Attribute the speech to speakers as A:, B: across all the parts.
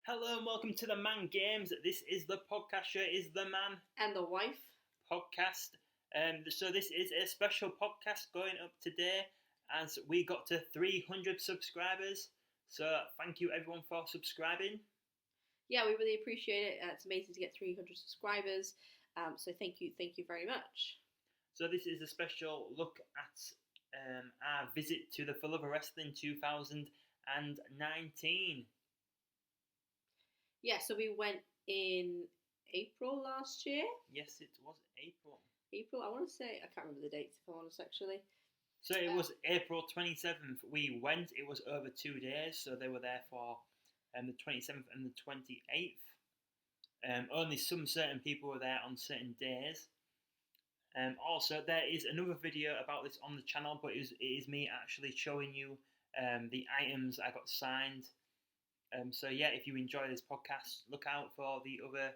A: Hello and welcome to the Man Games. This is the podcast show. It is the Man
B: And the wife.
A: podcast. So this is a special podcast going up today as we got to 300 subscribers. So thank you everyone for subscribing.
B: Yeah, we really appreciate it. It's amazing to get 300 subscribers. So thank you very much.
A: So this is a special look at our visit to the For Love of Wrestling 2019.
B: Yeah, so we went in April last year.
A: Yes, it was April.
B: I want to say, I can't remember the dates if I'm honest actually.
A: So it was April 27th. We went. It was over 2 days, so they were there for the 27th and the 28th. Only some certain people were there on certain days. Also, there is another video about this on the channel, but it is me actually showing you the items I got signed. So yeah, if you enjoy this podcast, look out for the other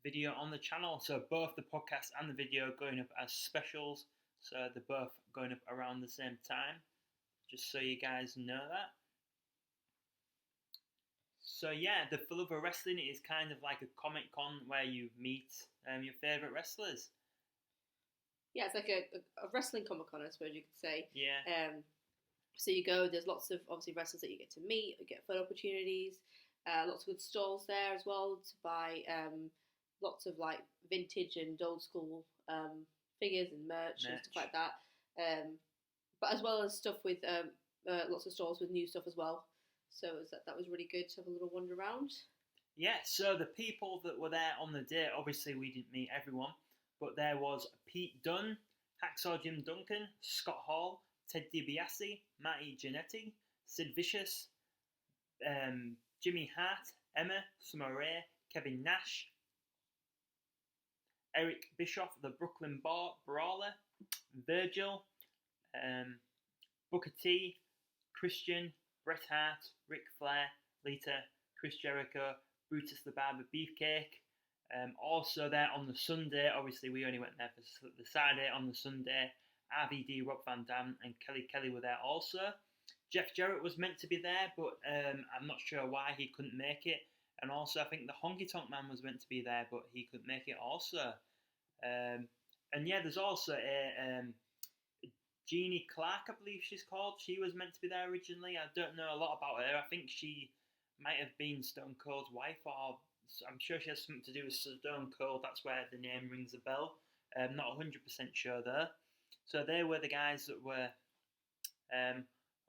A: video on the channel. So both the podcast and the video going up as specials. So they're both going up around the same time, just so you guys know that. So yeah, the For Love of Wrestling is kind of like a Comic Con where you meet your favourite wrestlers.
B: Yeah, it's like a wrestling Comic Con, I suppose you could say.
A: Yeah.
B: So you go, there's lots of obviously wrestlers that you get to meet, you get photo opportunities, lots of good stalls there as well to buy lots of like vintage and old school figures and merch and stuff like that. But as well as stuff with lots of stalls with new stuff as well. So that was really good to have a little wander around. Yeah,
A: so the people that were there on the day, obviously we didn't meet everyone, but there was Pete Dunne, Hacksaw Jim Duncan, Scott Hall, Ted DiBiase, Matty Jannetty, Sid Vicious, Jimmy Hart, Emma, Summer Rae, Kevin Nash, Eric Bischoff, the Brooklyn Brawler, Virgil, Booker T, Christian, Bret Hart, Ric Flair, Lita, Chris Jericho, Brutus the Barber Beefcake. Also there on the Sunday, obviously we only went there for the Saturday. On the Sunday, RVD, Rob Van Dam and Kelly were there also. Jeff Jarrett was meant to be there, but I'm not sure why he couldn't make it. And also I think the Honky Tonk Man was meant to be there, but he couldn't make it also. And yeah, there's also a Jeannie Clark, I believe she's called. She was meant to be there originally. I don't know a lot about her. I think she might have been Stone Cold's wife, or I'm sure she has something to do with Stone Cold. That's where the name rings a bell. Not 100% sure though. So they were the guys that were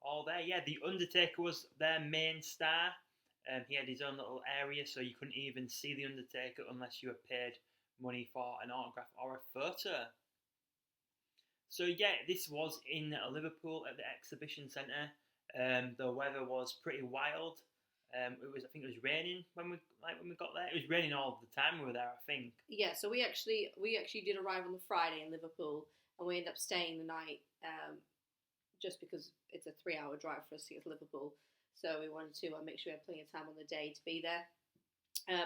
A: all there. Yeah, The Undertaker was their main star. He had his own little area, so you couldn't even see The Undertaker unless you were paid money for an autograph or a photo. So yeah, this was in Liverpool at the exhibition centre. The weather was pretty wild. I think it was raining when we got there. It was raining all the time we were there, I think.
B: Yeah, so we actually did arrive on the Friday in Liverpool, and we ended up staying the night just because it's a 3-hour drive for us to get to Liverpool. So we wanted to make sure we had plenty of time on the day to be there.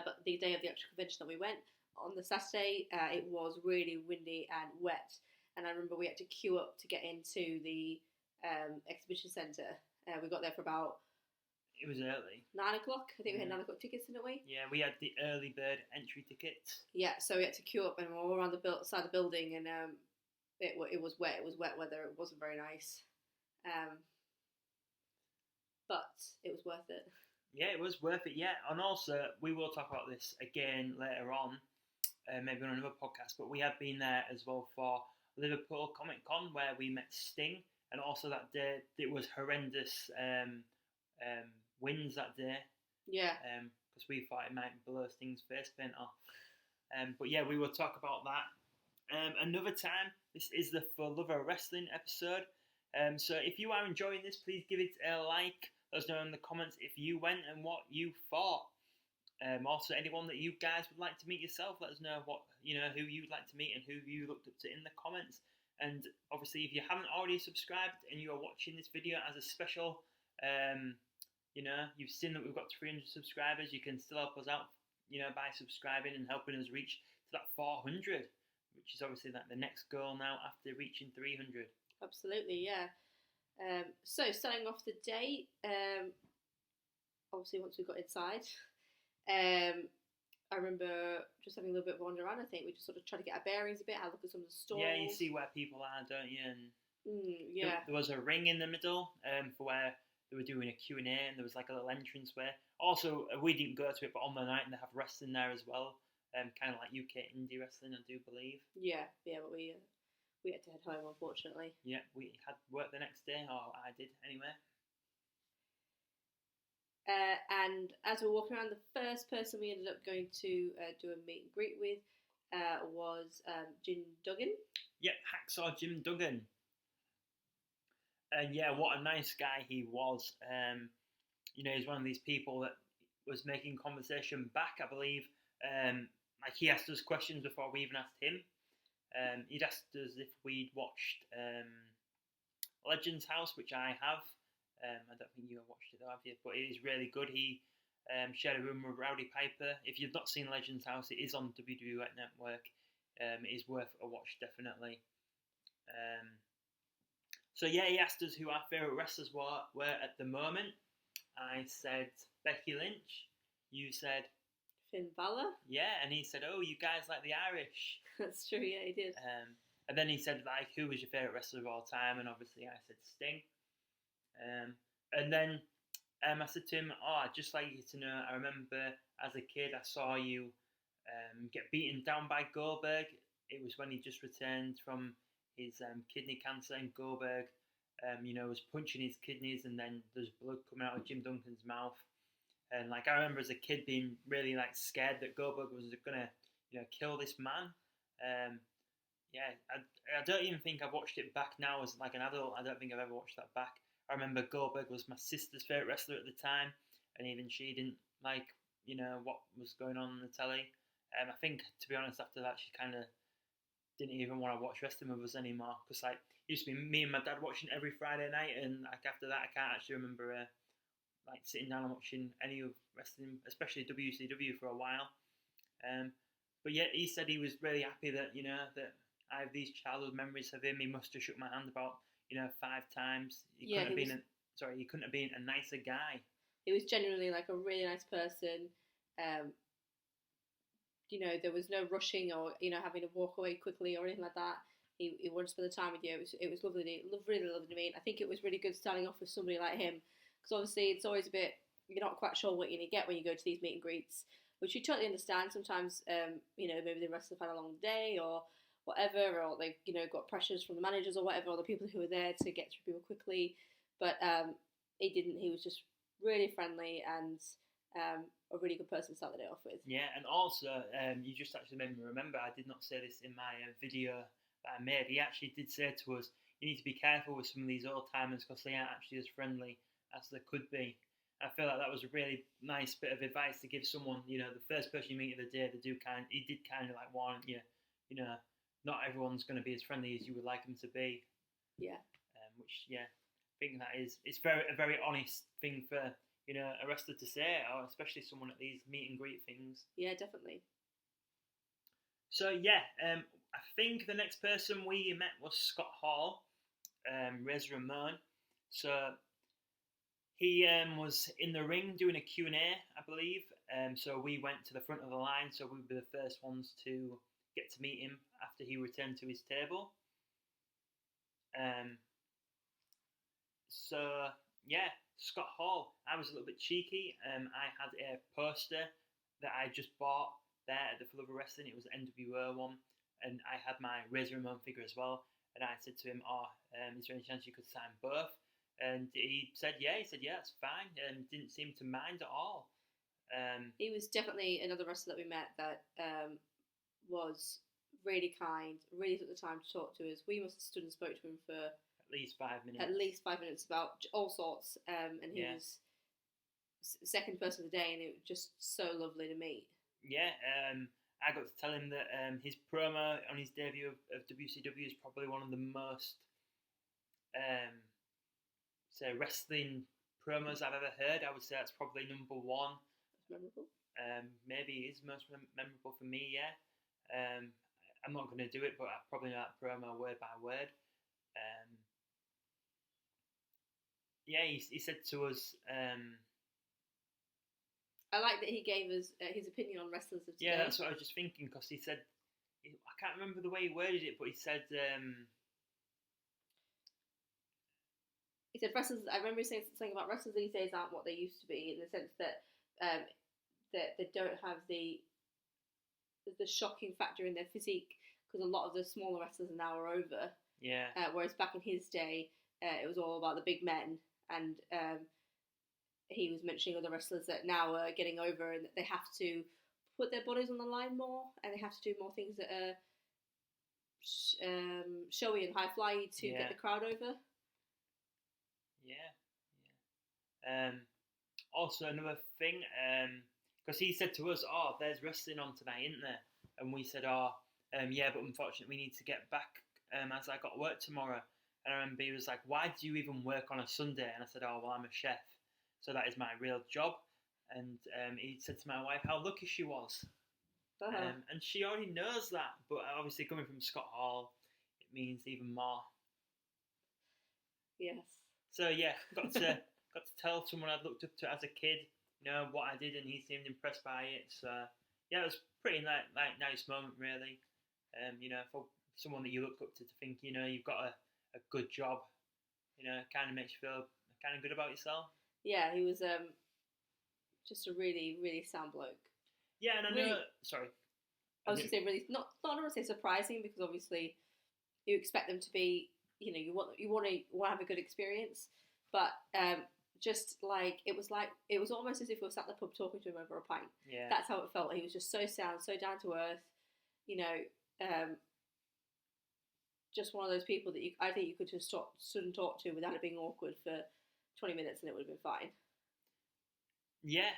B: But the day of the actual convention that we went, on the Saturday, it was really windy and wet. And I remember we had to queue up to get into the exhibition centre. We got there for about...
A: It was early.
B: 9 o'clock. I think we had 9 o'clock tickets, didn't we?
A: Yeah, we had the early bird entry tickets.
B: Yeah, so we had to queue up and we were around the side of the building, and it was wet. It was wet weather. It wasn't very nice. But it was worth it.
A: Yeah, it was worth it, yeah. And also, we will talk about this again later on, maybe on another podcast, but we have been there as well for Liverpool Comic Con, where we met Sting, and also that day, it was horrendous winds that day.
B: Yeah.
A: Because we thought it might blow Sting's face paint off. But yeah, we will talk about that another time. This is the For Love of Wrestling episode. So if you are enjoying this, please give it a like. Let us know in the comments if you went and what you thought. Also, anyone that you guys would like to meet yourself, let us know who you'd like to meet and who you looked up to in the comments. And obviously, if you haven't already subscribed and you are watching this video as a special, you've seen that we've got 300 subscribers, you can still help us out, by subscribing and helping us reach to that 400, which is obviously like the next goal now after reaching 300.
B: Absolutely, yeah. So starting off the day, obviously once we got inside, I remember just having a little bit of wander around. I think we just sort of tried to get our bearings a bit, have a look at some of the stalls.
A: Yeah, you see where people are, don't you? And
B: yeah.
A: There was a ring in the middle for where they were doing a Q&A, and there was like a little entrance where. Also, we didn't go to it, but on the night they have wrestling there as well. Kind of like UK indie wrestling, I do believe.
B: Yeah, but we had to head home, unfortunately.
A: Yeah, we had work the next day, or I did anyway.
B: And as we were walking around, the first person we ended up going to do a meet and greet with was Jim Duggan.
A: Yep, Hacksaw Jim Duggan. And yeah, what a nice guy he was. He's one of these people that was making conversation back, I believe. Like he asked us questions before we even asked him. He'd asked us if we'd watched Legends House, which I have. I don't think you have watched it though, have you? But it is really good. He shared a room with Rowdy Piper. If you've not seen Legends House, it is on WWE Network. It is worth a watch, definitely. So yeah, he asked us who our favourite wrestlers were at the moment. I said Becky Lynch. You said
B: Finn Balor.
A: Yeah, and he said, "Oh, you guys like the Irish."
B: That's true. Yeah, he did.
A: And then he said, like, who was your favourite wrestler of all time? And obviously, I said Sting. And then I said to him, "Oh, I'd just like you to know, I remember as a kid, I saw you get beaten down by Goldberg. It was when he just returned from his kidney cancer, and Goldberg, was punching his kidneys, and then there's blood coming out of Jim Duncan's mouth. And like I remember as a kid being really like scared that Goldberg was gonna, kill this man. I don't even think I've watched it back now as like an adult. I don't think I've ever watched that back. I remember Goldberg was my sister's favourite wrestler at the time, and even she didn't like, what was going on the telly. I think, to be honest, after that, she kind of didn't even want to watch wrestling with us anymore, because like it used to be me and my dad watching every Friday night, and like after that, I can't actually remember like sitting down and watching any of wrestling, especially WCW, for a while. But yeah, he said he was really happy that that I have these childhood memories of him. He must have shook my hand about 5 times. He couldn't have been a nicer guy.
B: He was genuinely like a really nice person. There was no rushing or having to walk away quickly or anything like that. He wanted to spend the time with you. It was lovely, really lovely to meet. I think it was really good starting off with somebody like him, because obviously it's always a bit, you're not quite sure what you're going to get when you go to these meet and greets, which you totally understand. Sometimes maybe the wrestlers have had a long day or whatever, or they've got pressures from the managers or whatever, or the people who are there to get through people quickly. But he didn't. He was just really friendly and a really good person to start the day off with.
A: Yeah, and also you just actually made me remember, I did not say this in my video that I made. He actually did say to us, you need to be careful with some of these old timers because they aren't actually as friendly as they could be. I feel like that was a really nice bit of advice to give someone, the first person you meet of the day. He did kind of like warn you, not everyone's going to be as friendly as you would like them to be.
B: Yeah.
A: Which, I think that is, it's a very honest thing for, a wrestler to say, or especially someone at these meet and greet things.
B: Yeah, definitely.
A: So, I think the next person we met was Scott Hall, Razor Ramon. So, he was in the ring doing a Q&A, I believe. So, we went to the front of the line, so we were the first ones to get to meet him after he returned to his table. Scott Hall. I was a little bit cheeky. I had a poster that I just bought there at the Full of Wrestling. It was an NWO one, and I had my Razor Ramon figure as well. And I said to him, is there any chance you could sign both? And he said, yeah. He said, yeah, that's fine. And didn't seem to mind at all.
B: He was definitely another wrestler that we met that was really kind, really took the time to talk to us. We must have stood and spoke to him for
A: at least 5 minutes.
B: At least 5 minutes about all sorts. And he was the second person of the day, and it was just so lovely to meet. Yeah,
A: I got to tell him that his promo on his debut of WCW is probably one of the most wrestling promos I've ever heard. I would say that's probably number one.
B: That's memorable.
A: Maybe it is most memorable for me, yeah. I'm not going to do it, but I probably know that promo word by word. He said to us...
B: I like that he gave us his opinion on wrestlers of today.
A: Yeah, that's what I was just thinking, because he said, I can't remember the way he worded it, but he said,
B: he said wrestlers. I remember saying something about wrestlers these days aren't what they used to be, in the sense that that they don't have the shocking factor in their physique, because a lot of the smaller wrestlers now are over.
A: Yeah.
B: Whereas back in his day, it was all about the big men, and he was mentioning other wrestlers that now are getting over, and that they have to put their bodies on the line more, and they have to do more things that are showy and high flyy to get the crowd over.
A: Yeah. Also, another thing, because he said to us, "Oh, there's wrestling on tonight, isn't there?" And we said, "Oh, yeah, but unfortunately we need to get back as I got work tomorrow." And I remember he was like, "Why do you even work on a Sunday?" And I said, "Oh, well, I'm a chef, so that is my real job." And he said to my wife how lucky she was. And she already knows that, but obviously coming from Scott Hall, it means even more.
B: Yes.
A: So yeah, got to tell someone I'd looked up to as a kid, what I did, and he seemed impressed by it. So yeah, it was pretty nice moment, really. For someone that you look up to think, you've got a good job, kind of makes you feel kind of good about yourself.
B: Yeah, he was just a really, really sound bloke.
A: Yeah, and I know. Really, sorry.
B: I was going to say really not want to say surprising, because obviously you expect them to be, you want to have a good experience, but just like it was almost as if we were sat in the pub talking to him over a pint.
A: Yeah,
B: that's how it felt. He was just so sound, so down to earth. Just one of those people that I think you could just stood and talk to without it being awkward for 20 minutes, and it would have been fine.
A: Yeah,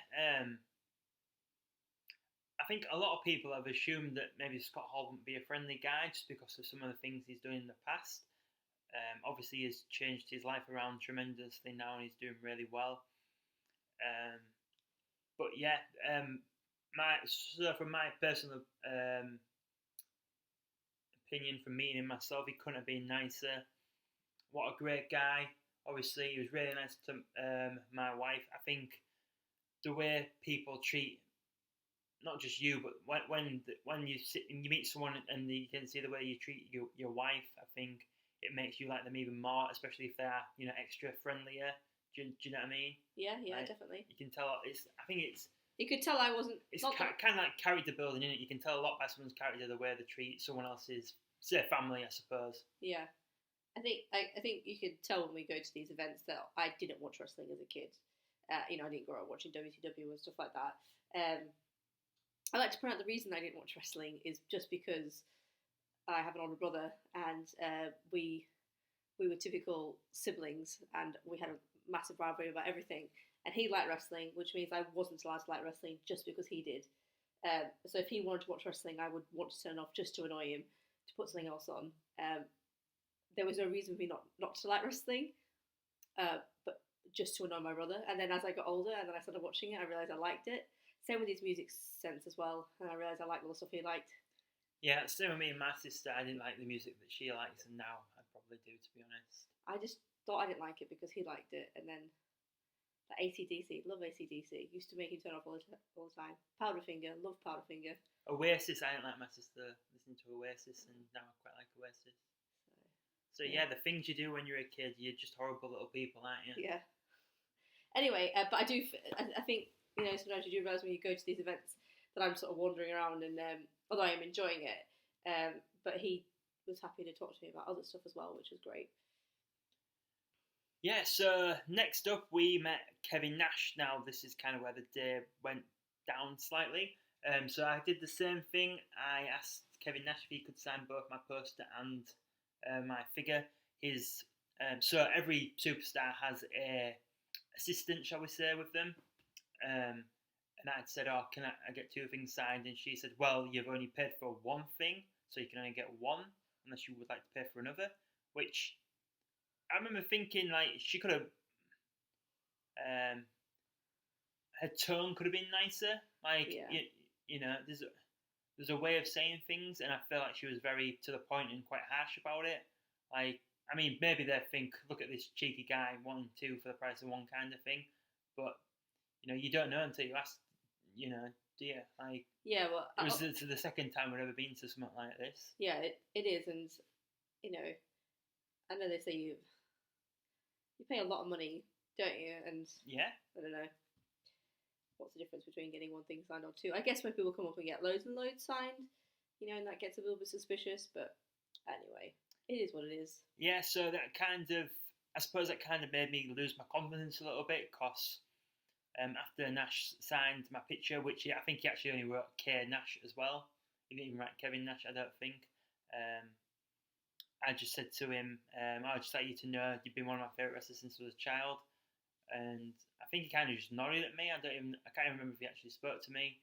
A: I think a lot of people have assumed that maybe Scott Hall wouldn't be a friendly guy just because of some of the things he's done in the past. Obviously, he's changed his life around tremendously now, and he's doing really well. But yeah, from my personal opinion, from meeting him myself, he couldn't have been nicer. What a great guy. Obviously, he was really nice to my wife. I think the way people treat not just you, but when you sit and you meet someone and you can see the way you treat your wife, I think it makes you like them even more, especially if they're extra friendlier. Do you know what I mean?
B: Yeah, definitely.
A: You can tell. I think it's.
B: You could tell I wasn't.
A: It's kind of like character building, isn't it? You can tell a lot by someone's character, the way they treat someone else's, say, family, I suppose.
B: Yeah, I think you could tell when we go to these events that I didn't watch wrestling as a kid. I didn't grow up watching WCW and stuff like that. I like to point out the reason I didn't watch wrestling is just because I have an older brother, and we were typical siblings, and we had a massive rivalry about everything. And he liked wrestling, which means I wasn't allowed to like wrestling just because he did. So if he wanted to watch wrestling, I would want to turn off just to annoy him, to put something else on. There was no reason for me not to like wrestling, but just to annoy my brother. And then as I got older and then I started watching it, I realised I liked it. Same with his music sense as well, and I realised I liked all the stuff he liked.
A: Yeah, same with me and my sister. I didn't like the music that she likes, and now I probably do, to be honest.
B: I just thought I didn't like it because he liked it, and then like AC/DC, love AC/DC. Used to make him turn off all the time. Powderfinger, love Powderfinger.
A: Oasis, I didn't like my sister listening to Oasis, and now I quite like Oasis. So yeah, the things you do when you're a kid, you're just horrible little people, aren't you?
B: Yeah. Anyway, but I think, sometimes you do realise when you go to these events that I'm sort of wandering around, and although I am enjoying it, but he was happy to talk to me about other stuff as well, which was great.
A: Yeah, so next up we met Kevin Nash. Now this is kind of where the day went down slightly. So I did the same thing. I asked Kevin Nash if he could sign both my poster and my figure. So every superstar has a assistant, shall we say, with them. And I'd said, "Oh, can I get two things signed?" And she said, "Well, you've only paid for one thing, so you can only get one, unless you would like to pay for another." Which I remember thinking, like, she could have, her tone could have been nicer. Like, yeah. There's a way of saying things, and I feel like she was very to the point and quite harsh about it. Like, I mean, maybe they think, look at this cheeky guy wanting two for the price of one kind of thing, but you don't know until you ask you know, do you? Like,
B: Yeah, well,
A: it was the second time we've ever been to something like this.
B: yeah, it is, and you know, I know they say you pay a lot of money, don't you? And
A: Yeah.
B: I don't know what's the difference between getting one thing signed or two. I guess when people come up and get loads and loads signed, you know, and that gets a little bit suspicious. But anyway, it is what it is.
A: Yeah, so that kind of, I suppose that kind of made me lose my confidence a little bit, because after Nash signed my picture, which I think he actually only wrote K Nash as well. He didn't even write Kevin Nash, I don't think. I just said to him, I'd just like you to know you've been one of my favourite wrestlers since I was a child. And I think he kind of just nodded at me. I can't even remember if he actually spoke to me.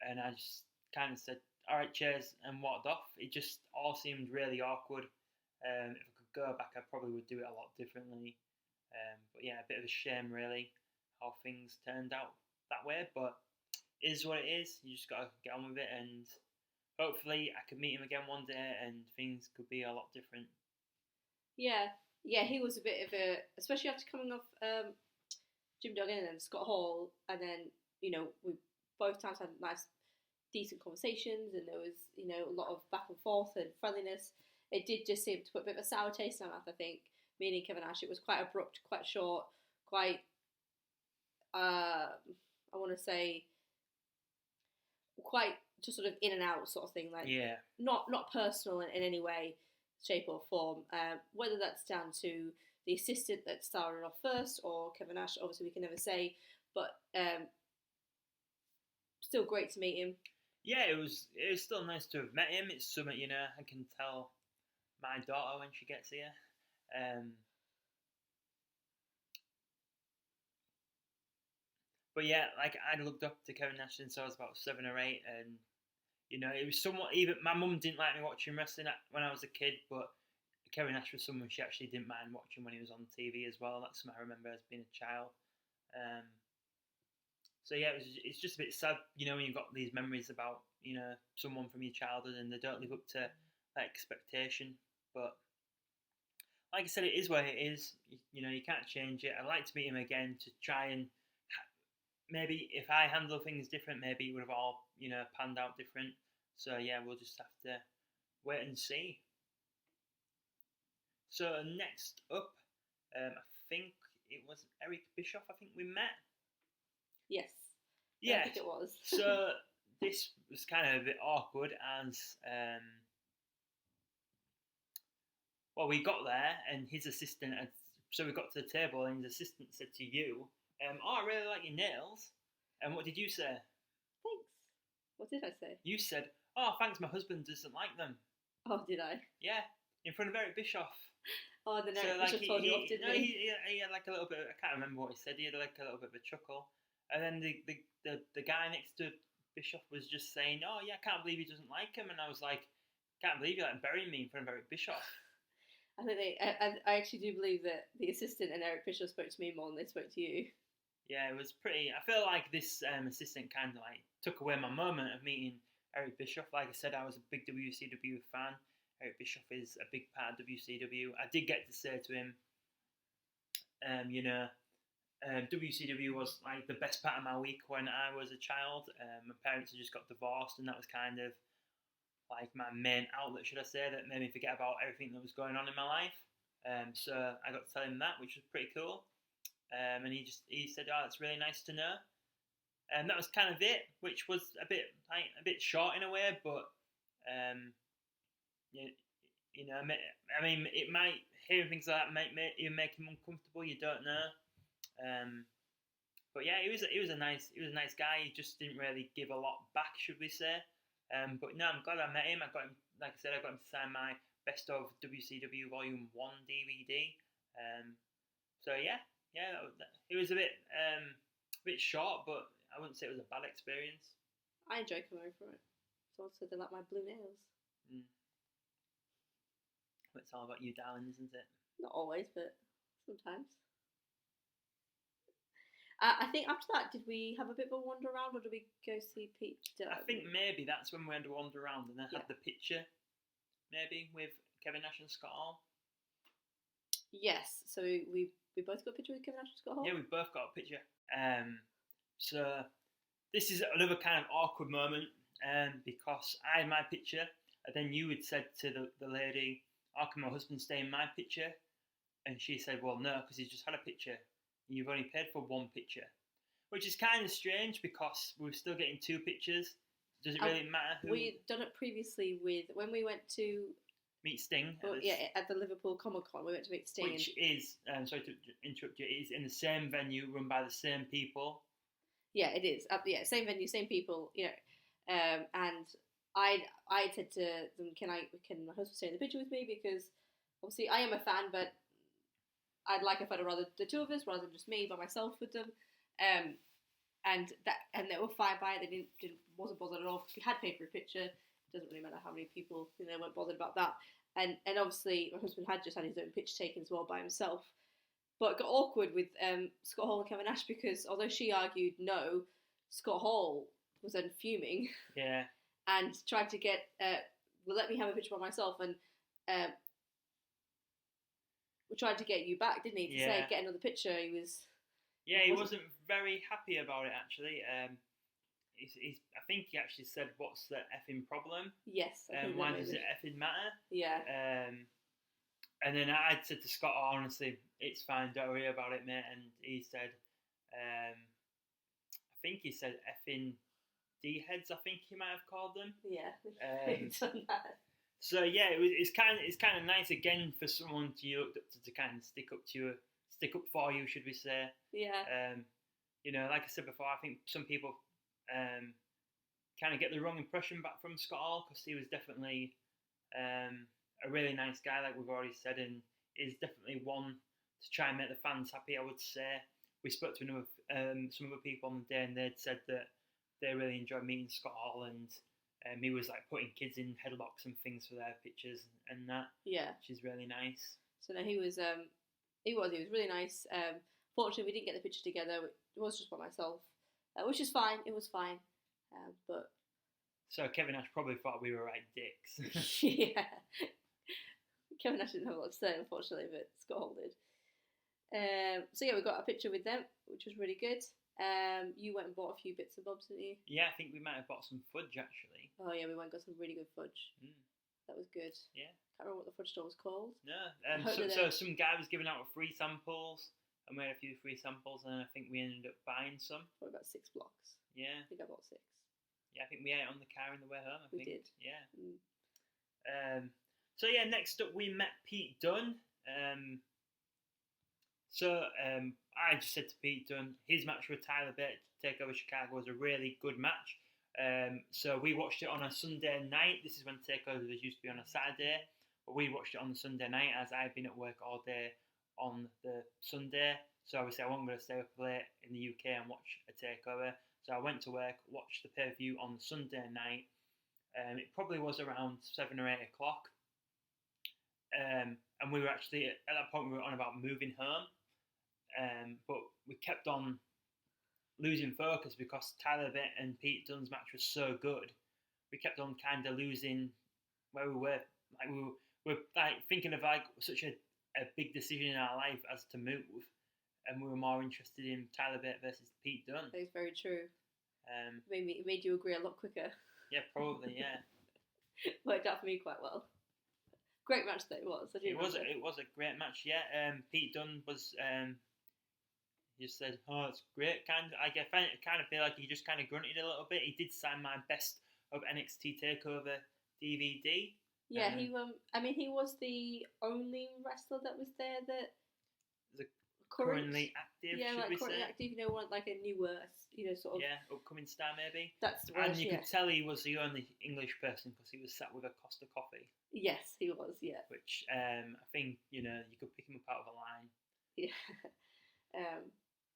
A: And I just kind of said, all right, cheers, and walked off. It just all seemed really awkward. If I could go back, I probably would do it a lot differently. But yeah, a bit of a shame, really, how things turned out that way. But it is what it is. You just got to get on with it, and hopefully I could meet him again one day and things could be a lot different.
B: Yeah, he was a bit of a, especially after coming off Jim Duggan and then Scott Hall, and then, you know, we both times had nice, decent conversations, and there was, you know, a lot of back and forth and friendliness. It did just seem to put a bit of a sour taste in my mouth, I think, meeting Kevin Nash. It was quite abrupt, quite short, quite, I want to say, quite just sort of in and out sort of thing, like,
A: yeah,
B: not personal in any way, shape or form. Whether that's down to the assistant that started off first or Kevin Nash, obviously we can never say, but still great to meet him.
A: Yeah, it was still nice to have met him. It's something, you know, I can tell my daughter when she gets here. But yeah, like, I looked up to Kevin Nash since I was about 7 or 8, and you know, it was somewhat, even my mum didn't like me watching wrestling when I was a kid, but Kevin Nash was someone she actually didn't mind watching when he was on TV as well. That's something I remember as being a child. So yeah, it's just a bit sad, you know, when you've got these memories about, you know, someone from your childhood and they don't live up to that expectation. But like I said, it is what it is. You know, you can't change it. I'd like to meet him again to try and maybe if I handle things different, maybe it would have all, you know, panned out different. So yeah, we'll just have to wait and see. So next up, I think it was Eric Bischoff. I think we met.
B: Yes.
A: Yeah,
B: I think it was.
A: So this was kind of a bit awkward as well, we got there and his assistant had, so we got to the table and his assistant said to you, oh, I really like your nails. And what did you say?
B: Thanks. What did I say?
A: You said, oh, thanks, my husband doesn't like them.
B: Oh, did I?
A: Yeah, in front of Eric Bischoff.
B: Oh, then Eric
A: Bischoff
B: told you off, didn't
A: he had like a little bit, I can't remember what he said, he had like a little bit of a chuckle. And then the guy next to Bischoff was just saying, oh yeah, I can't believe he doesn't like him. And I was like, can't believe you're like burying me in front of Eric Bischoff.
B: I think I actually do believe that the assistant and Eric Bischoff spoke to me more than they spoke to you.
A: Yeah, it was pretty. I feel like this assistant kind of like took away my moment of meeting Eric Bischoff. Like I said, I was a big WCW fan. Eric Bischoff is a big part of WCW. I did get to say to him, you know, WCW was like the best part of my week when I was a child. My parents had just got divorced, and that was kind of like my main outlet, should I say, that made me forget about everything that was going on in my life. So I got to tell him that, which was pretty cool. And he said, oh, it's really nice to know. And that was kind of it, which was a bit short in a way, but you know, I mean, it might, hearing things like that might even make him uncomfortable. You don't know. But yeah, he was a nice guy. He just didn't really give a lot back, should we say? But no, I'm glad I met him. I got him, like I said, I got him to sign my Best of WCW Volume 1 DVD. So yeah, it was a bit short, but I wouldn't say it was a bad experience.
B: I enjoyed coming over for it. So also they like my blue nails.
A: It's all about you, darling, isn't it?
B: Not always, but sometimes. I think after that, did we have a bit of a wander around, or did we go see Pete Dunne?
A: I think maybe that's when we had to wander around and then had the picture, maybe, with Kevin Nash and Scott Hall.
B: Yes, so we both got a picture with Kevin Nash and Scott Hall?
A: Yeah, we both got a picture. So this is another kind of awkward moment because I had my picture, and then you had said to the lady, "How can my husband stay in my picture?" And she said, "Well, no, because he's just had a picture. And you've only paid for one picture," which is kind of strange because we're still getting two pictures. Does it really matter who?
B: We've done it previously with when we went to
A: meet Sting.
B: At the Liverpool Comic Con, we went to meet Sting.
A: Which is, sorry to interrupt you, it is in the same venue, run by the same people.
B: Yeah, it is. Same venue, same people. And I said to them, "Can my husband stay in the picture with me? Because obviously I am a fan, but I'd like a photo rather the two of us rather than just me by myself with them." And they were fine by it. They wasn't bothered at all because we had paid for a picture. It doesn't really matter how many people, they weren't bothered about that. And obviously my husband had just had his own picture taken as well by himself. But it got awkward with Scott Hall and Kevin Nash because although she argued no, Scott Hall was then fuming.
A: Yeah.
B: And tried to get, well, let me have a picture by myself, and we tried to get you back, didn't he? To say, get another picture. He wasn't
A: very happy about it, actually. I think he actually said, "What's the effing problem?"
B: Yes.
A: Why does it effing matter?
B: Yeah.
A: And then I said to Scott, "Oh, honestly, it's fine, don't worry about it, mate." And he said, I think he said effing D-heads, I think he might have called them.
B: Yeah.
A: So yeah, it's kind of nice again for someone you looked up to kind of stick up for you, should we say?
B: Yeah.
A: Like I said before, I think some people kind of get the wrong impression back from Scott Hall because he was definitely a really nice guy, like we've already said, and is definitely one to try and make the fans happy. I would say we spoke to some other people on the day, and they'd said that they really enjoyed meeting Scott Hall, and he was like putting kids in headlocks and things for their pictures and that.
B: Yeah,
A: which is really nice.
B: So no, he was really nice. Fortunately, we didn't get the picture together. It was just by myself, which is fine. It was fine, but.
A: So Kevin Nash probably thought we were right dicks.
B: Yeah. Kevin Nash didn't have a lot to say, unfortunately, but Scott Hall did. So yeah, we got a picture with them, which was really good. You went and bought a few bits and bobs, didn't you?
A: Yeah, I think we might have bought some fudge, actually.
B: Oh yeah, we went and got some really good fudge. That was good.
A: Yeah.
B: Can't remember what the fudge store was called.
A: No. So some guy was giving out free samples, and we had a few free samples, and I think we ended up buying some.
B: Probably about 6 blocks.
A: Yeah.
B: I think I bought 6.
A: Yeah, I think we ate it on the car on the way home, I think.
B: We did.
A: Yeah. So yeah, next up we met Pete Dunne. I just said to Pete Dunne, his match with Tyler Bate to take over Chicago was a really good match. So we watched it on a Sunday night. This is when takeovers used to be on a Saturday, but we watched it on the Sunday night as I've been at work all day on the Sunday. So obviously I wasn't going to stay up late in the UK and watch a takeover. So I went to work, watched the pay-per-view on the Sunday night. It probably was around 7 or 8 o'clock. And we were actually, at that point, we were on about moving home. But we kept on losing focus because Tyler Bate and Pete Dunne's match was so good. We kept on kind of losing where we were. Like we were like thinking of like such a big decision in our life as to move. And we were more interested in Tyler Bate versus Pete Dunne.
B: That is very true. It made you agree a lot quicker.
A: Yeah, probably, yeah.
B: Worked out for me quite well. Great match though, it was.
A: It was a great match, yeah. Pete Dunne was, he just said, "Oh, it's great." I kind of feel like he just kind of grunted a little bit. He did sign my Best of NXT Takeover DVD.
B: Yeah, he was the only wrestler that was there that
A: currently active.
B: Yeah, like currently active. One like a newer, sort of.
A: Yeah, upcoming star maybe.
B: That's the
A: word. And you could tell he was the only English person because he was sat with a Costa coffee.
B: Yes, he was. Yeah.
A: Which I think you could pick him up out of a line.
B: Yeah.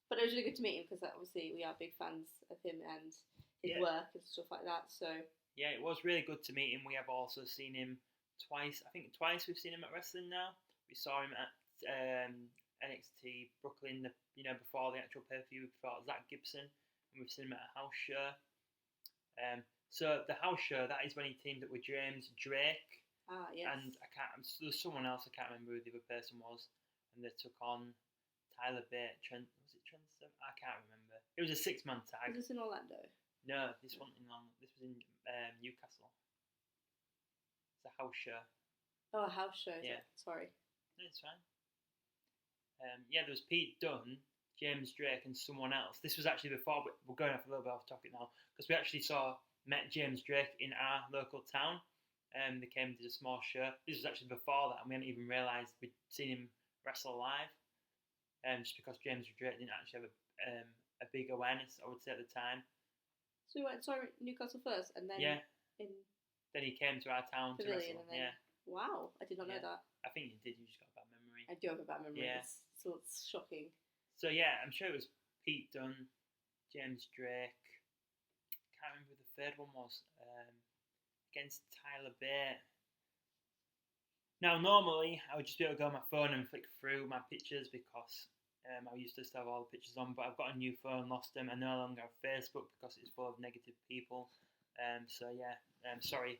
B: But it was really good to meet him because obviously we are big fans of him and his work and stuff like that. So. Yeah,
A: it was really good to meet him. We have also seen him twice. I think twice we've seen him at wrestling now. We saw him at NXT Brooklyn, before the actual pay-per-view, before Zach Gibson, and we've seen him at a house show. So the house show, that is when he teamed up with James Drake.
B: Ah, yes.
A: And there's someone else, I can't remember who the other person was, and they took on Tyler Bate. Was it Trent? I can't remember. It was a 6-man tag.
B: Was this in Orlando?
A: No, this was in Newcastle. It's a house show.
B: Oh, a house show.
A: Yeah.
B: Sorry.
A: No, it's fine. Yeah, there was Pete Dunne, James Drake, and someone else. This was actually before, but we're going off a little bit off topic now, because we actually met James Drake in our local town. They came to a small show. This was actually before that, and we hadn't even realised we'd seen him wrestle live. Just because James Drake didn't actually have a big awareness, I would say, at the time.
B: So we went and saw Newcastle first, and then
A: then he came to our town
B: Pavilion,
A: to wrestle.
B: Wow, I did not know that.
A: I think you did. You just got a bad memory.
B: I do have a bad memory.
A: Yeah.
B: So it's shocking.
A: So yeah, I'm sure it was Pete Dunne, James Drake. Can't remember who the third one was. Against Tyler Bate. Now, normally I would just be able to go on my phone and flick through my pictures because I used to still have all the pictures on, but I've got a new phone, lost them. I no longer have Facebook because it's full of negative people. So yeah, sorry,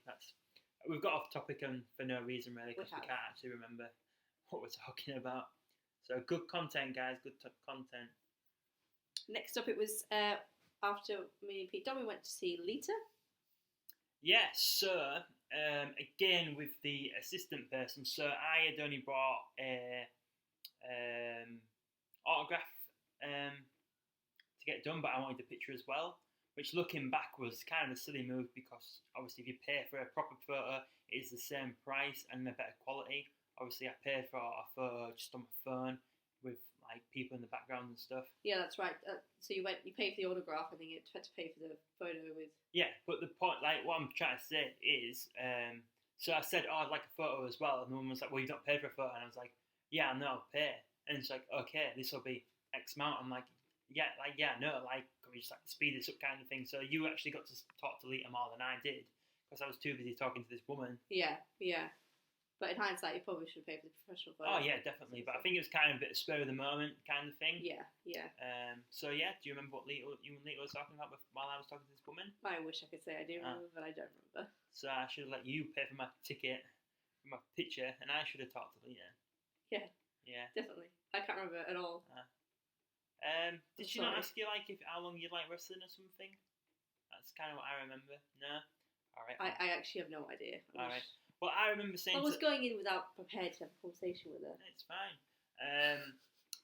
A: we've got off topic and for no reason really, because we can't actually remember what we're talking about. So good content, guys, good content.
B: Next up, it was after me and Pete Dunne, we went to see Lita.
A: Yes, so again with the assistant person, so I had only brought a autograph to get done, but I wanted the picture as well, which looking back was kind of a silly move because obviously if you pay for a proper photo, it's the same price and a better quality. Obviously I paid for a photo just on my phone with like people in the background and stuff.
B: Yeah, that's right. So you paid for the autograph and then you had to pay for the photo with...
A: Yeah, but the point, like what I'm trying to say is, so I said, oh, I'd like a photo as well, and the woman was like, well, you've not paid for a photo, and I was like, yeah, no, I'll pay. And it's like, okay, this will be X amount. I'm like, yeah, no, like, can we just like speed this up kind of thing? So you actually got to talk to Lita more than I did, because I was too busy talking to this woman. Yeah.
B: But in hindsight, you probably should pay for the professional photo.
A: Oh yeah, definitely. But I think it was kind of a bit of spur of the moment kind of thing.
B: Yeah.
A: So yeah, do you remember what you and Lita was talking about while I was talking to this woman?
B: I wish I could say I do remember, but I don't remember.
A: So I should have let you pay for my ticket, for my picture, and I should have talked to Lita.
B: Yeah.
A: Yeah.
B: Definitely. I can't remember at all.
A: Did she not ask you like how long you'd like wrestling or something? That's kind of what I remember. No. All right.
B: I actually have no idea.
A: All right. Well, I remember saying...
B: I was going in without prepared to have a conversation with her.
A: It's fine.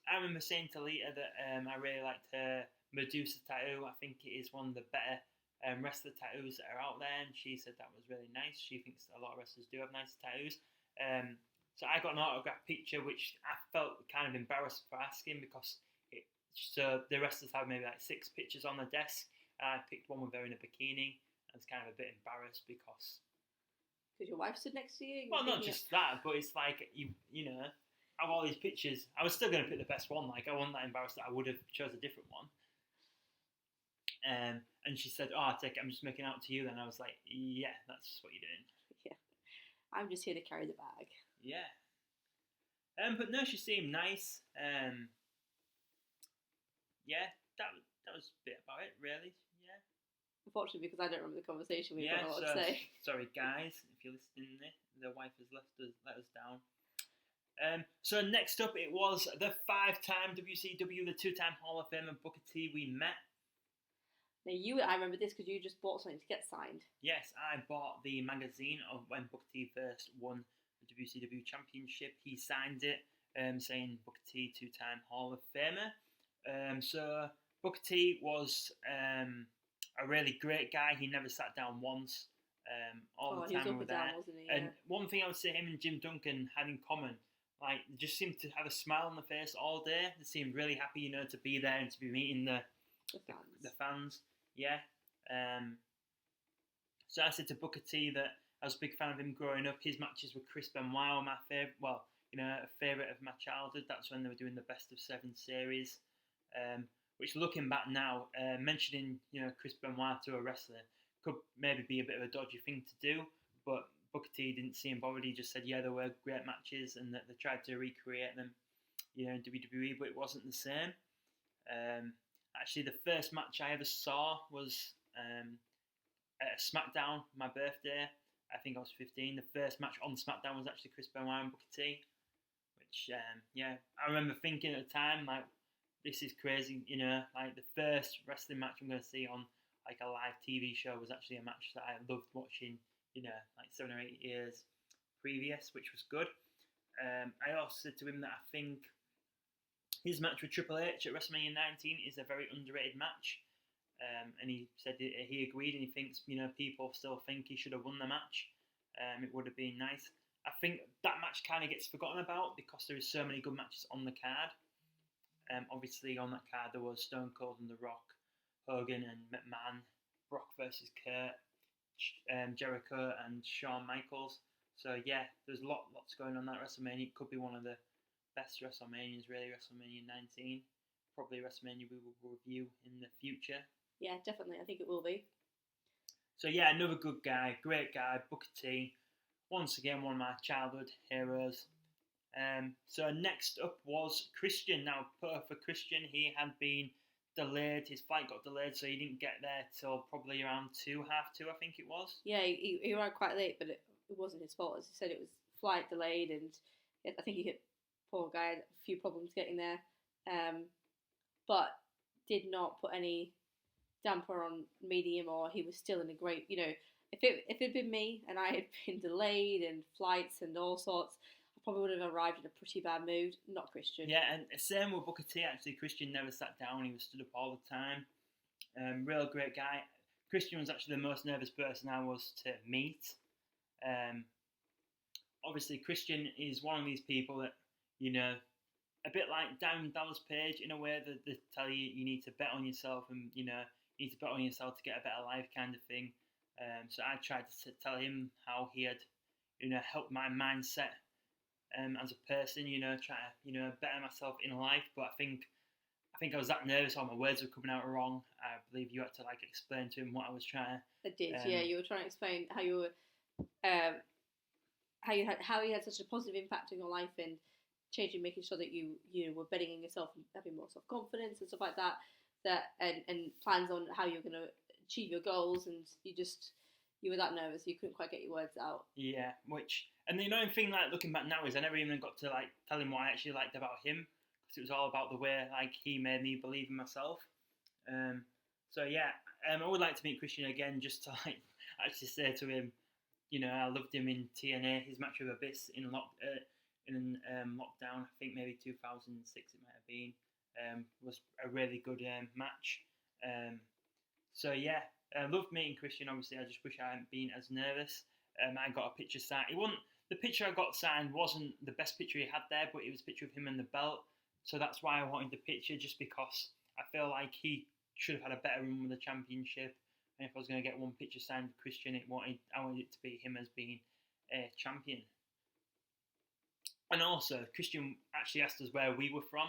A: I remember saying to Lita that I really liked her Medusa tattoo. I think it is one of the better wrestler tattoos that are out there, and she said that was really nice. She thinks a lot of wrestlers do have nice tattoos. So I got an autograph picture, which I felt kind of embarrassed for asking because so the wrestlers have maybe like 6 pictures on the desk, and I picked one with her in a bikini. I was kind of a bit embarrassed because
B: your wife stood next to you?
A: Well, not just that, but it's like, you know, I have all these pictures. I was still going to pick the best one. Like, I wasn't that embarrassed that I would have chose a different one. And she said, oh, I'll take it. I'm just making it out to you. Then I was like, yeah, that's what you're doing.
B: Yeah. I'm just here to carry the bag.
A: Yeah. But no, she seemed nice. Yeah, that was a bit about it, really. Yeah.
B: Unfortunately, because I don't remember the conversation, we've got a lot to say.
A: Sorry, guys, if you're listening, the wife has let us down. So next up, it was the 5-time WCW, the 2-time Hall of Famer Booker T. We met.
B: Now I remember this because you just bought something to get signed.
A: Yes, I bought the magazine of when Booker T first won the WCW Championship. He signed it, saying Booker T, 2-time Hall of Famer. So Booker T was a really great guy. He never sat down once. All the time we were there.
B: Down, wasn't he?
A: And one thing I would say him and Jim Duncan had in common, like, they just seemed to have a smile on their face all day. They seemed really happy, you know, to be there and to be meeting the fans. Yeah. So I said to Booker T that I was a big fan of him growing up. His matches with Chris Benoit were my favourite. Well, you know, a favourite of my childhood. That's when they were doing the Best of 7 series. Which, looking back now, mentioning, you know, Chris Benoit to a wrestler could maybe be a bit of a dodgy thing to do, but Booker T didn't seem bothered. He just said, yeah, there were great matches and that they tried to recreate them, you know, in WWE, but it wasn't the same. Actually, the first match I ever saw was at SmackDown, my birthday. I think I was 15. The first match on SmackDown was actually Chris Benoit and Booker T, which, yeah, I remember thinking at the time, like, this is crazy, you know, like the first wrestling match I'm going to see on like a live TV show was actually a match that I loved watching, like 7 or 8 years previous, which was good. I also said to him that I think his match with Triple H at WrestleMania 19 is a very underrated match. And he said he agreed, and he thinks, people still think he should have won the match. It would have been nice. I think that match kind of gets forgotten about because there is so many good matches on the card. Obviously, on that card there was Stone Cold and The Rock, Hogan and McMahon, Brock versus Kurt, Jericho and Shawn Michaels. So yeah, there's lots going on that WrestleMania. It could be one of the best WrestleManias, really. WrestleMania 19, probably WrestleMania we will review in the future.
B: Yeah, definitely. I think it will be.
A: So yeah, another good guy, great guy, Booker T. Once again, one of my childhood heroes. So next up was Christian. Now, for Christian, he had been delayed. His flight got delayed, so he didn't get there till probably around 2:30, I think it was.
B: Yeah, he arrived quite late, but it wasn't his fault. As he said, it was flight delayed, and I think he hit, poor guy, had a few problems getting there. But did not put any damper on meeting him, or he was still in a great, if it had been me and I had been delayed and flights and all sorts, I probably would have arrived in a pretty bad mood. Not Christian.
A: Yeah, and same with Booker T, actually. Christian never sat down, he was stood up all the time. Real great guy. Christian was actually the most nervous person I was to meet. Obviously, Christian is one of these people that, a bit like Diamond Dallas Page, in a way that they tell you need to bet on yourself, and you need to bet on yourself to get a better life, kind of thing. So I tried to tell him how he had, helped my mindset as a person, try to better myself in life. But I think I was that nervous, all my words were coming out wrong. I believe you had to explain to him what I was trying to.
B: I did, yeah. You were trying to explain how you were, how you had such a positive impact on your life, and changing, making sure that you were betting on yourself and having more self confidence and stuff like that. And plans on how you're going to achieve your goals, and you were that nervous you couldn't quite get your words out. Yeah, and the annoying thing, looking back now, is I never even got to tell him what I actually liked about him, because it was all about the way he made me believe in myself. So yeah, I would like to meet Christian again, just to actually say to him, I loved him in TNA. His match with Abyss in lockdown, I think maybe 2006 it might have been. Was a really good match. So yeah, I loved meeting Christian. Obviously, I just wish I hadn't been as nervous. I got a picture signed. The picture I got signed wasn't the best picture he had there, but it was a picture of him and the belt. So that's why I wanted the picture, just because I feel like he should have had a better run with the championship. And if I was going to get one picture signed with Christian, I wanted it to be him as being a champion. And also, Christian actually asked us where we were from.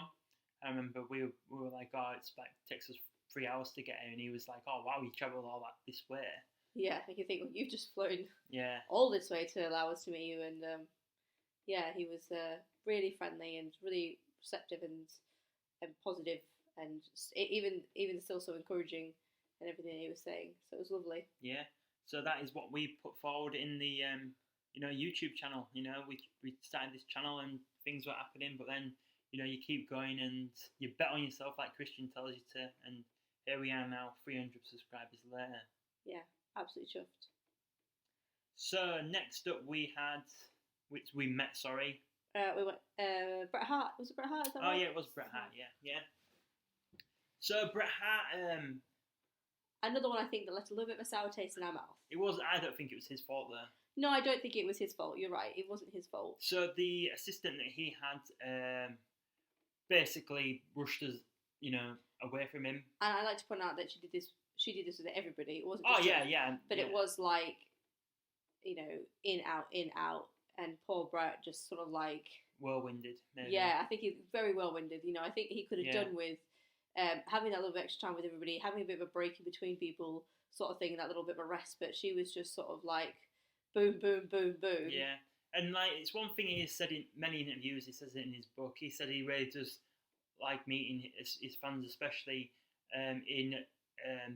B: I remember we were like, oh, it's takes us 3 hours to get here, and he was like, oh wow, you travelled all this way. Yeah, you think, well, you've just flown
A: all
B: this way to allow us to meet you, and yeah, he was really friendly and really receptive and positive, and even still so encouraging and everything he was saying. So it was lovely. Yeah.
A: So that is what we put forward in the YouTube channel. We started this channel and things were happening, but then you keep going and you bet on yourself like Christian tells you to, and here we are now, 300 subscribers later.
B: Yeah, absolutely chuffed.
A: So next up we met.
B: We went Bret Hart. Was it Bret Hart?
A: Oh yeah, it was Bret Hart. Yeah. So Bret Hart.
B: Another one I think that left a little bit of a sour taste in our mouth.
A: It was. I don't think it was his fault though.
B: No, I don't think it was his fault. You're right. It wasn't his fault.
A: So the assistant that he had basically rushed us, away from him.
B: And I'd like to point out that she did this with everybody. It wasn't.
A: Just yeah.
B: But it was in out, and poor Bret just sort of
A: whirlwinded. Maybe.
B: Yeah, I think he's very whirlwinded. I think he could have done with having that little bit extra time with everybody, having a bit of a break in between people, sort of thing, that little bit of a rest. But she was just sort of boom, boom, boom, boom.
A: Yeah, and it's one thing he has said in many interviews. He says it in his book. He said he really does like meeting his fans, especially in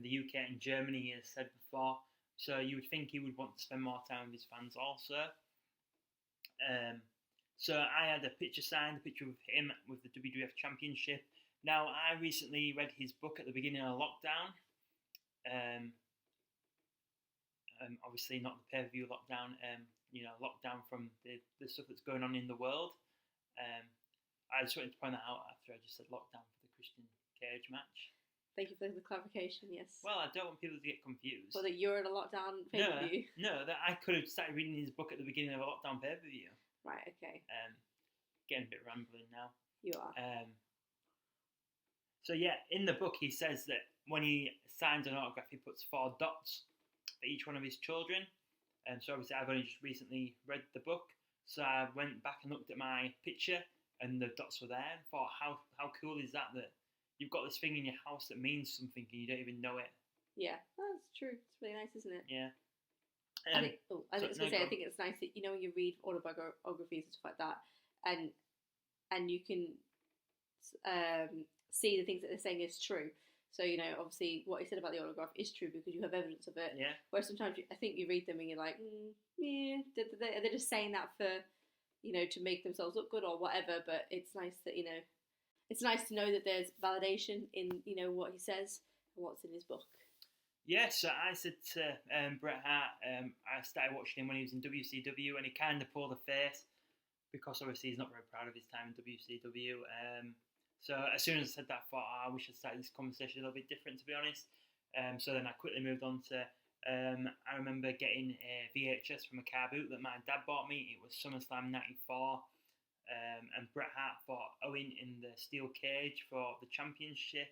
A: the UK and Germany. He has said before. So you would think he would want to spend more time with his fans also. So I had a picture signed, a picture of him with the WWF Championship. Now, I recently read his book at the beginning of lockdown, Obviously not the pay-per-view lockdown. Lockdown from the stuff that's going on in the world. I just wanted to point that out after I just said lockdown for the Christian Cage match.
B: Thank you for the clarification. Yes.
A: Well, I don't want people to get confused.
B: Well, that you're in a lockdown pay-per-view.
A: No, that I could have started reading his book at the beginning of a lockdown pay-per-view.
B: Right. Okay.
A: Getting a bit rambling now.
B: You are.
A: So yeah, in the book he says that when he signs an autograph, he puts 4 dots for each one of his children. So obviously I've only just recently read the book, so I went back and looked at my picture, and the dots were there. And thought, how cool is that you've got this thing in your house that means something and you don't even know it.
B: Yeah, that's true. It's really nice, isn't it?
A: Yeah.
B: I think it's nice that when you read autobiographies and stuff like that, and you can see the things that they're saying is true. So obviously what he said about the autograph is true because you have evidence of it.
A: Yeah.
B: Whereas sometimes I think you read them and you're like, yeah, they're just saying that for to make themselves look good or whatever. But it's nice that it's nice to know that there's validation in what he says and what's in his book.
A: Yeah, so I said to Bret Hart, I started watching him when he was in WCW, and he kind of pulled a face because obviously he's not very proud of his time in WCW. So as soon as I said that, I thought, I wish I'd started this conversation a little bit different, to be honest. So then I quickly moved on to, I remember getting a VHS from a car boot that my dad bought me. It was SummerSlam 94. And Bret Hart fought Owen in the steel cage for the championship,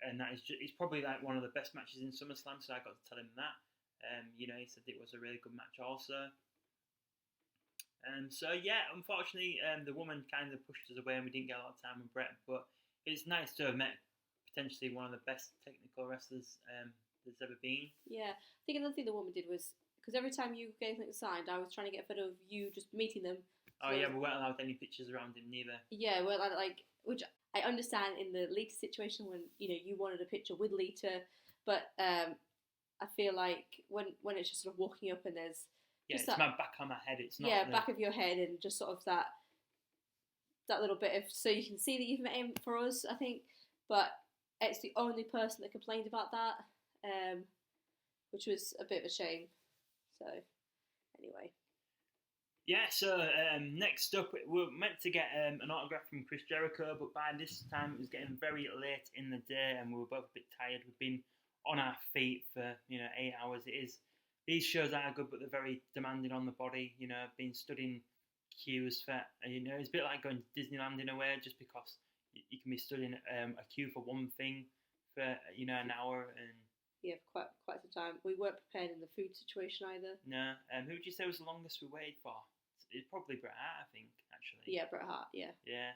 A: and that is it's probably like one of the best matches in SummerSlam. So I got to tell him that. He said it was a really good match also. So yeah, unfortunately, the woman kind of pushed us away, and we didn't get a lot of time with Bret. But it's nice to have met potentially one of the best technical wrestlers there's ever been.
B: Yeah, I think another thing the woman did was because every time you get anything signed, I was trying to get a photo of you just meeting them.
A: Oh yeah, we weren't allowed any pictures around him neither.
B: Yeah, well, which I understand in the Lita situation when you wanted a picture with Lita, but I feel like when it's just sort of walking up and there's
A: it's my back on my head. It's not
B: back of your head and just sort of that little bit of so you can see that you've met him for us. I think, but it's the only person that complained about that, which was a bit of a shame. So anyway.
A: Yeah, so next up, we were meant to get an autograph from Chris Jericho, but by this time it was getting very late in the day and we were both a bit tired. We've been on our feet for 8 hours. These shows are good, but they're very demanding on the body. Been studying queues for it's a bit like going to Disneyland in a way, just because you can be studying a queue for one thing for an hour and.
B: Yeah, for quite some time. We weren't prepared in the food situation either.
A: No. Who would you say was the longest we waited for? It's probably Bret Hart, I think, actually.
B: Yeah, Bret Hart, yeah.
A: Yeah.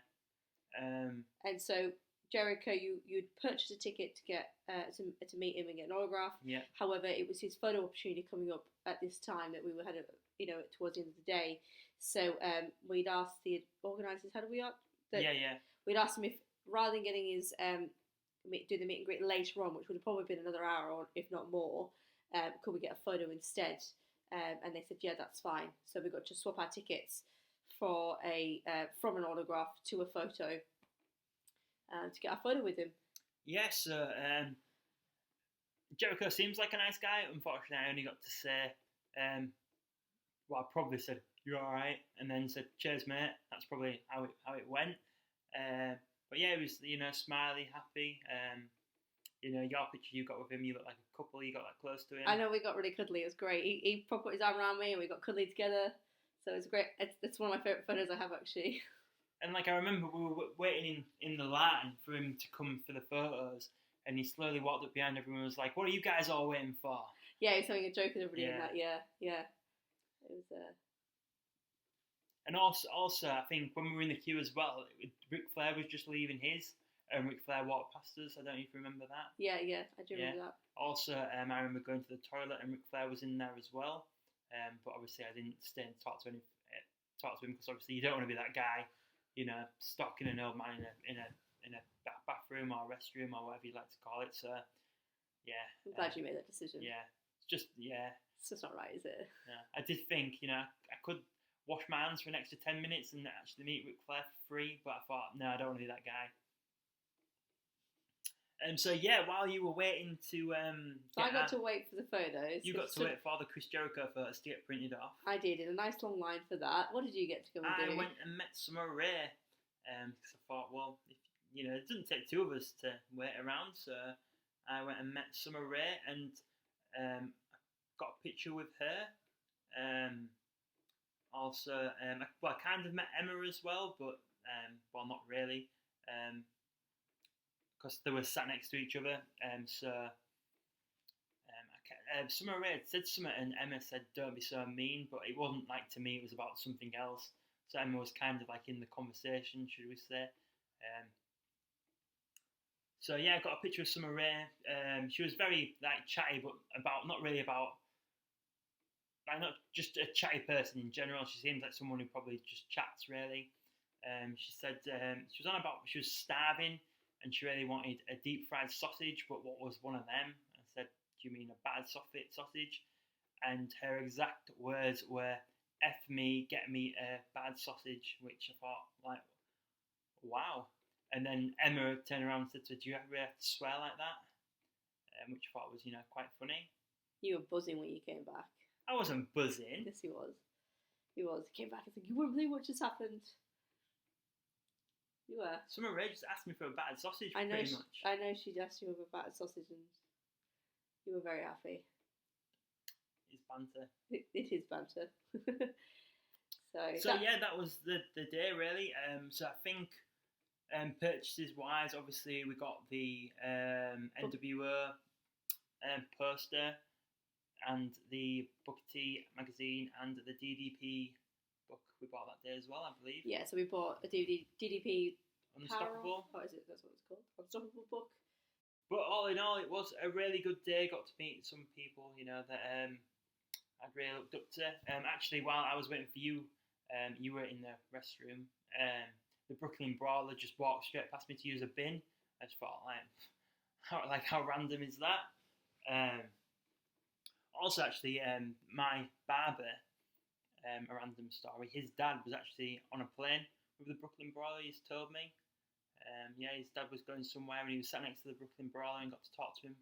B: And so, Jericho, you'd purchased a ticket to get to meet him and get an autograph.
A: Yeah.
B: However, it was his photo opportunity coming up at this time that we had, towards the end of the day. So we'd asked the organisers, how did we ask?
A: Yeah.
B: We'd asked him if, rather than getting his... do the meet and greet later on, which would have probably been another hour or if not more, could we get a photo instead? And they said, yeah, that's fine. So we got to swap our tickets for from an autograph to a photo to get our photo with him.
A: Yes, Jericho seems like a nice guy. Unfortunately, I only got to say, I probably said, you're alright, and then said, cheers, mate. That's probably how it went. But yeah, he was, smiley, happy. Your picture you got with him, you look like a couple, you got that close to him.
B: I know, we got really cuddly, it was great. He put his arm around me and we got cuddly together. So it's great. It's one of my favourite photos I have, actually. And
A: I remember we were waiting in the line for him to come for the photos, and he slowly walked up behind everyone and was like, what are you guys all waiting for?
B: Yeah, he was having a joke with everybody in that, yeah. It was...
A: And also, I think when we were in the queue as well, Ric Flair was just leaving his, and Ric Flair walked past us. I don't know if you remember that.
B: Yeah, I do remember that.
A: Also, I remember going to the toilet, and Ric Flair was in there as well. But obviously, I didn't stay and talk to him because obviously you don't want to be that guy, stalking an old man in a bathroom or restroom or whatever you like to call it. So, yeah.
B: I'm glad you made that decision.
A: Yeah, it's just
B: not right, is it?
A: Yeah, I did think I could wash my hands for an extra 10 minutes and actually meet Ric Flair for free, but I thought, no, I don't want to be that guy. So yeah, while you were waiting to
B: So I got to wait for the photos.
A: you got to wait for the Chris Jericho photos to get printed off.
B: I did, in a nice long line for that. What did you get to go and do?
A: I went and met Summer Rae, because I thought, well, if, it doesn't take two of us to wait around, so I went and met Summer Rae and got a picture with her. Also, I kind of met Emma as well, but well, not really. Because they were sat next to each other, Summer Rae had said something and Emma said, "Don't be so mean," but it wasn't like to me, it was about something else. So Emma was kind of like in the conversation, should we say. So yeah, I got a picture of Summer Rae. She was very like chatty, but not really about, like, not just a chatty person in general. She seems like someone who probably just chats, really. She said she was on about she was starving and she really wanted a deep fried sausage, but what was one of them? I said, "Do you mean a bad sausage?" And her exact words were, "F me, get me a bad sausage," which I thought, like, wow. And then Emma turned around and said to her, "Do you ever have to swear like that?" Which I thought was, quite funny.
B: You were buzzing when you came back.
A: I wasn't buzzing.
B: Yes, he was. He was. He came back and said, "You won't believe what just happened." You were.
A: Summer Rae just asked me for a battered sausage,
B: I know
A: pretty much.
B: I know she'd asked you for a battered sausage and you were very happy.
A: It's banter.
B: It is banter.
A: So yeah, that was the day, really. So I think purchases wise, obviously we got the NWO poster and the Booker T magazine and the DDP book we bought that day as well, I believe.
B: Yeah, so we bought a DDP
A: Unstoppable.
B: What is it? That's what it's called. Unstoppable book.
A: But all in all, it was a really good day. Got to meet some people, that I'd really looked up to. Actually, while I was waiting for you, you were in the restroom. The Brooklyn Brawler just walked straight past me to use a bin. I just thought, how random is that? Also, actually, my barber, a random story. His dad was actually on a plane with the Brooklyn Brawler. He's told me. His dad was going somewhere and he was sat next to the Brooklyn Brawler and got to talk to him.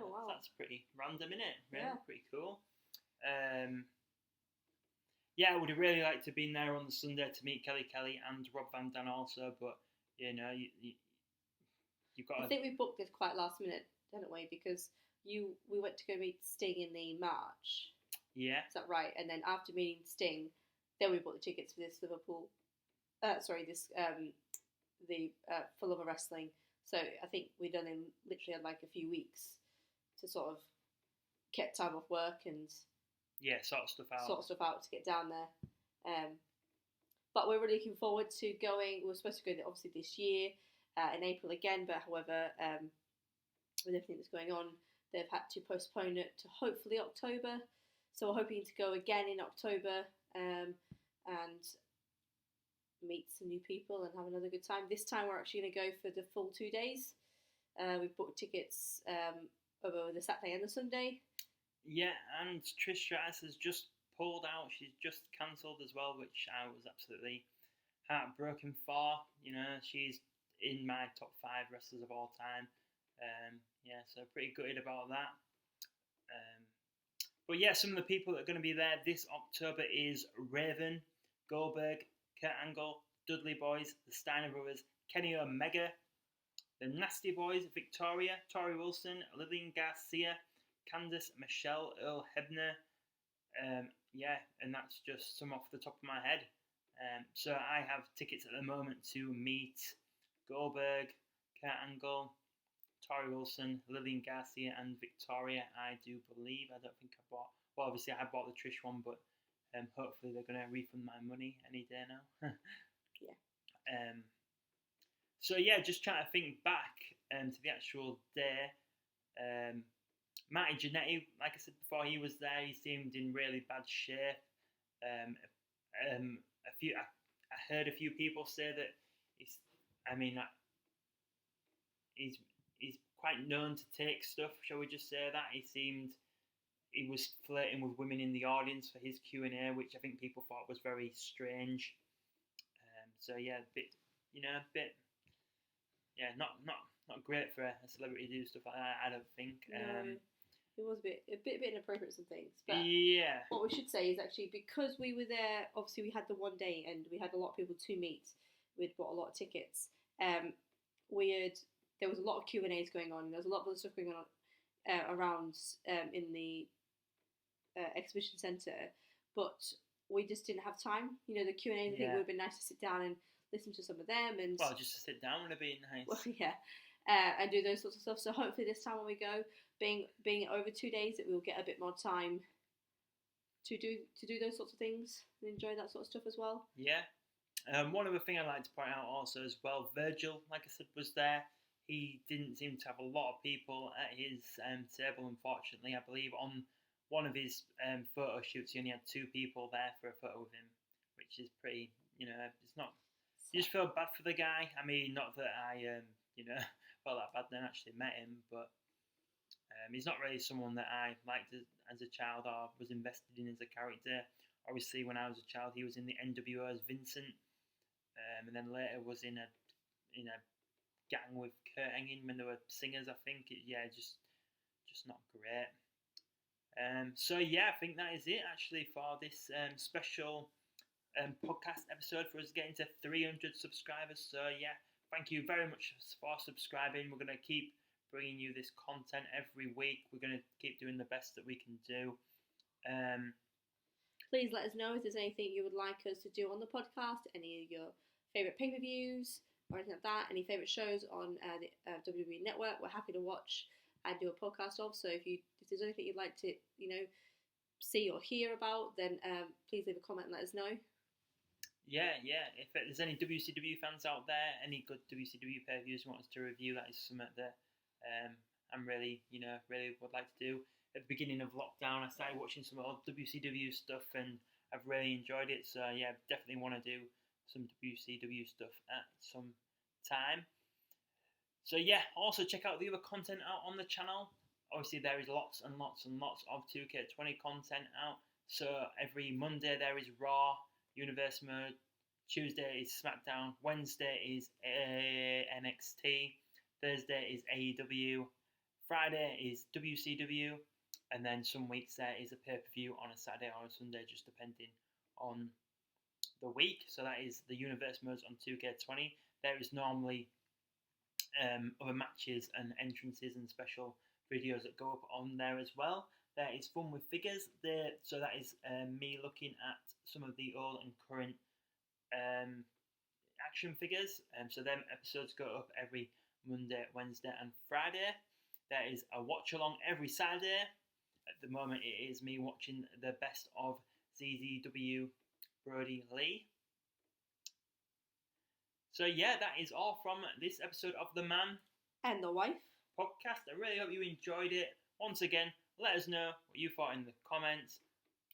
B: Oh, wow.
A: That's pretty random, isn't it? Really,
B: yeah.
A: Pretty cool. I would have really liked to have been there on the Sunday to meet Kelly and Rob Van Dam also, but you've got.
B: I think we booked this quite last minute, didn't we? Because we went to go meet Sting in the March.
A: Yeah.
B: Is that right? And then after meeting Sting, then we bought the tickets for this Liverpool. The Full of Wrestling. So I think we done in literally had like a few weeks to sort of get time off work and
A: sort stuff
B: out to get down there. But we're really looking forward to going. We were supposed to go there obviously this year in April again, but however, with everything that's going on, they've had to postpone it to hopefully October. So we're hoping to go again in October and meet some new people and have another good time. This time we're actually going to go for the full 2 days. We've booked tickets over the Saturday and the Sunday.
A: Yeah, and Trish Stratus has just pulled out. She's just cancelled as well, which I was absolutely heartbroken for. She's in my top 5 wrestlers of all time. So pretty gutted about that. But yeah, some of the people that are going to be there this October is Raven, Goldberg, Kurt Angle, Dudley Boys, the Steiner Brothers, Kenny Omega, the Nasty Boys, Victoria, Tori Wilson, Lillian Garcia, Candice, Michelle, Earl Hebner. And that's just some off the top of my head. So I have tickets at the moment to meet Goldberg, Kurt Angle, Tori Wilson, Lillian Garcia, and Victoria. I do believe. I don't think I bought. Well, obviously I bought the Trish one, but hopefully they're going to refund my money any day now.
B: Yeah.
A: So yeah, just trying to think back to the actual day. Marty Jannetty, like I said before, he was there. He seemed in really bad shape. I heard a few people say that he's quite known to take stuff. Shall we just say that? He was flirting with women in the audience for his Q&A, which I think people thought was very strange. not great for a celebrity to do stuff like that. I don't think.
B: No, it was a bit inappropriate some things. But
A: yeah.
B: what we should say is actually because we were there, obviously we had the one day and we had a lot of people to meet. We'd bought a lot of tickets. There was a lot of Q&As going on. There was a lot of other stuff going on around in the exhibition centre, but we just didn't have time. You know, the Q&As, I think it would have been nice to sit down and listen to some of them. And
A: well, just to sit down would have been nice.
B: Well, yeah, and do those sorts of stuff. So hopefully this time when we go, being over 2 days, that we'll get a bit more time to do those sorts of things and enjoy that sort of stuff as well.
A: Yeah. One other thing I'd like to point out also as well, Virgil, like I said, was there. He didn't seem to have a lot of people at his table, unfortunately. I believe on one of his photo shoots, he only had 2 people there for a photo with him, which is pretty, it's not... You just feel bad for the guy. I mean, not that I, felt that bad then I actually met him, but he's not really someone that I liked as a child or was invested in as a character. Obviously, when I was a child, he was in the NWO as Vincent, and then later was in a gang with Kurt Hennig when they were singers. I think, just not great. So yeah, I think that is it actually for this special podcast episode for us getting to 300 subscribers. So yeah, thank you very much for subscribing. We're going to keep bringing you this content every week. We're going to keep doing the best that we can do.
B: Please let us know if there's anything you would like us to do on the podcast, any of your favourite pay-per-views or anything like that, any favourite shows on the WWE Network. We're happy to watch and do a podcast of. So if there's anything you'd like to see or hear about, then please leave a comment and let us know. Yeah.
A: If there's any WCW fans out there, any good WCW pay-per-views you want us to review, that is something that I'm really would like to do. At the beginning of lockdown, I started watching some old WCW stuff and I've really enjoyed it. So yeah, definitely want to do some WCW stuff at some time. So yeah, also check out the other content out on the channel. Obviously there is lots and lots and lots of 2K20 content out. So every Monday there is Raw, Universe Mode, Tuesday is SmackDown, Wednesday is NXT, Thursday is AEW, Friday is WCW, and then some weeks there is a pay-per-view on a Saturday or a Sunday, just depending on the week. So that is the Universe Modes on 2K20. There is normally other matches and entrances and special videos that go up on there as well. There is Fun with Figures there, so that is me looking at some of the old and current action figures. So them episodes go up every Monday, Wednesday and Friday. There is a watch along every Saturday. At the moment it is me watching the best of ZZW Brody Lee. So yeah, that is all from this episode of The Man
B: and the Wife
A: podcast. I really hope you enjoyed it. Once again, let us know what you thought in the comments.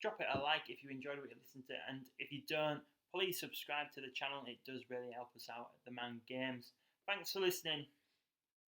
A: Drop it a like if you enjoyed what you listened to, and if you don't, please subscribe to the channel. It does really help us out at The Man Games. Thanks for listening.